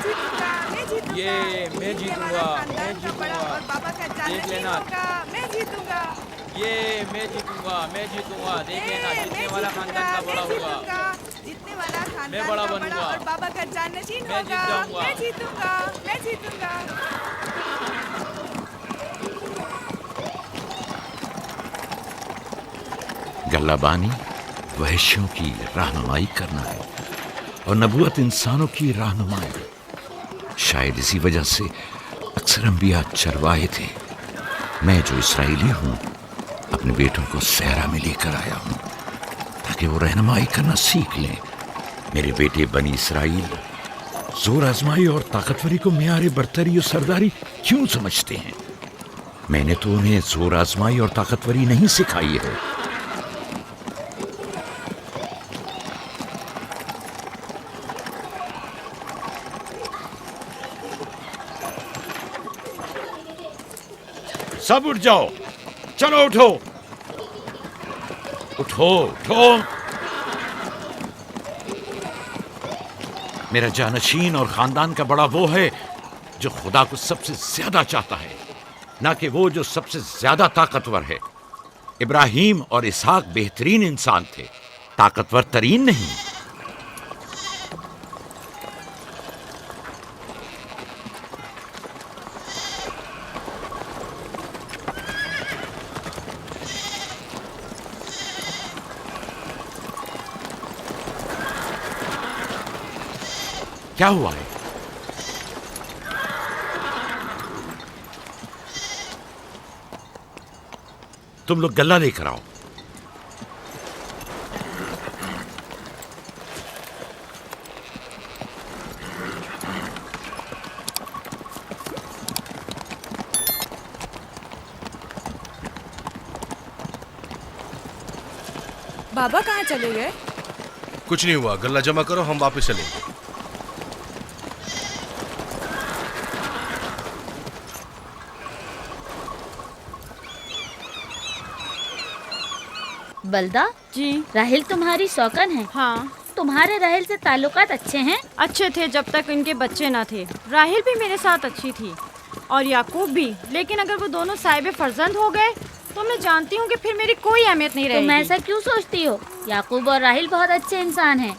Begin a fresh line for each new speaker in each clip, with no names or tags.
जीतूंगा, मैं जीतूंगा।
ये मैं जीतूंगा, मैं
जीतने वाला खानदान का बड़ा
जीतूंगा।
और बाबा का
देख
जानशीन
लेना।
होगा, मैं जीतूंगा।
ये मैं जीतूंगा, मैं जीतूंगा। देख लेना,
मैं
जीतने वाला
जीतूंगा,
खानदान का
मैं
बड़ा होगा।
जीतूंगा। जीतने वाला
मैं
खानदान
बड़ा
का बड़ा
बनूंगा।
और बाबा का जानशीन
मैं
होगा,
जीत जाऊंगा।
मैं जीतूंगा, मैं जीतूंगा।
गल्लाबानी वहशियों की रहनुमाई करना है और नबूवत इंसानों की रहनुमाई। शायद इसी वजह से अक्सर अंबिया चरवाहे थे। मैं जो इसराइली हूं अपने बेटों को सहरा में लेकर आया हूं ताकि वो रहनुमाई करना सीख लें। मेरे बेटे बनी इसराइल जोर आजमाई और ताकतवरी को मियार बरतरी और सरदारी क्यों समझते हैं? मैंने तो उन्हें जोर आजमाई और ताकतवरी नहीं सिखाई है। सब उठ जाओ, चलो उठो उठो उठो। मेरा जानशीन और खानदान का बड़ा वो है जो खुदा को सबसे ज्यादा चाहता है, ना कि वो जो सबसे ज्यादा ताकतवर है। इब्राहिम और इसहाक बेहतरीन इंसान थे, ताकतवर तरीन नहीं। क्या हुआ है? तुम लोग गल्ला लेकर आओ।
बाबा कहाँ चले गए?
कुछ नहीं हुआ, गल्ला जमा करो, हम वापस चलेंगे।
बलदा
जी
राहिल तुम्हारी सौकन है।
हाँ,
तुम्हारे राहिल से ताल्लुकात अच्छे हैं?
अच्छे थे जब तक इनके बच्चे ना थे। राहिल भी मेरे साथ अच्छी थी और याकूब भी, लेकिन अगर वो दोनों साहिब फर्जंद हो गए तो मैं जानती हूँ कि फिर मेरी कोई अहमियत नहीं रहेगी।
तुम ऐसा क्यों सोचती हो? याकूब और राहिल बहुत अच्छे इंसान हैं।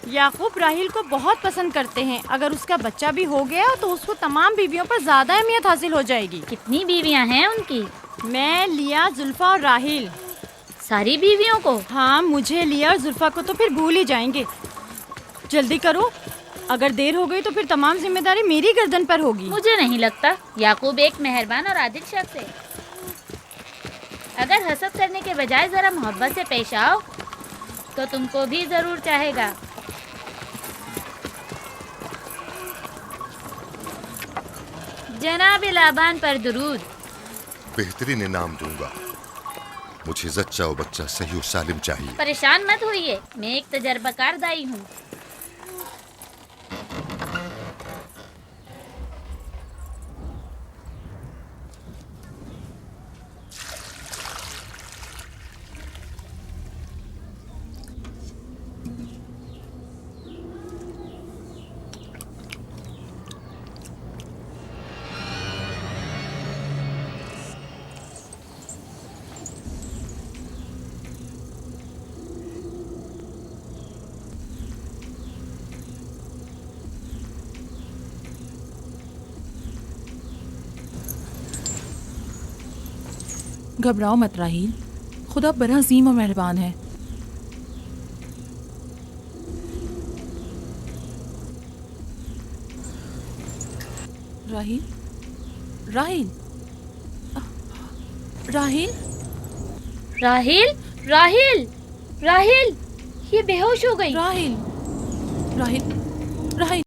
याकूब राहिल को बहुत पसंद करते हैं। अगर उसका बच्चा भी हो गया तो उसको तमाम बीवियों पर ज्यादा अहमियत हासिल हो जाएगी।
कितनी बीवियां हैं उनकी?
मैं, लिया, जुल्फा और राहिल।
सारी बीवियों को?
हाँ, मुझे, लिया और जुल्फा को तो फिर भूल ही जाएंगे। जल्दी करो, अगर देर हो गई तो फिर तमाम जिम्मेदारी मेरी गर्दन पर होगी।
मुझे नहीं लगता। याकूब एक मेहरबान और आदिल शख्स है। अगर हसद करने के बजाय जरा मोहब्बत से पेश आओ तो तुमको भी जरूर चाहेगा। जनाब लाबान पर दुरूद।
बेहतरीन इनाम दूंगा। मुझे जच्चा और बच्चा सही और सालिम चाहिए।
परेशान मत होइए, मैं एक तजर्बाकार दाई हूँ।
घबराओ मत राहील, खुदा बड़ा अजीम और मेहरबान है। राहील, राहील, राहील,
राहिल, राहिल, राहिल, ये बेहोश हो गई।
राहील, राहील, राहील।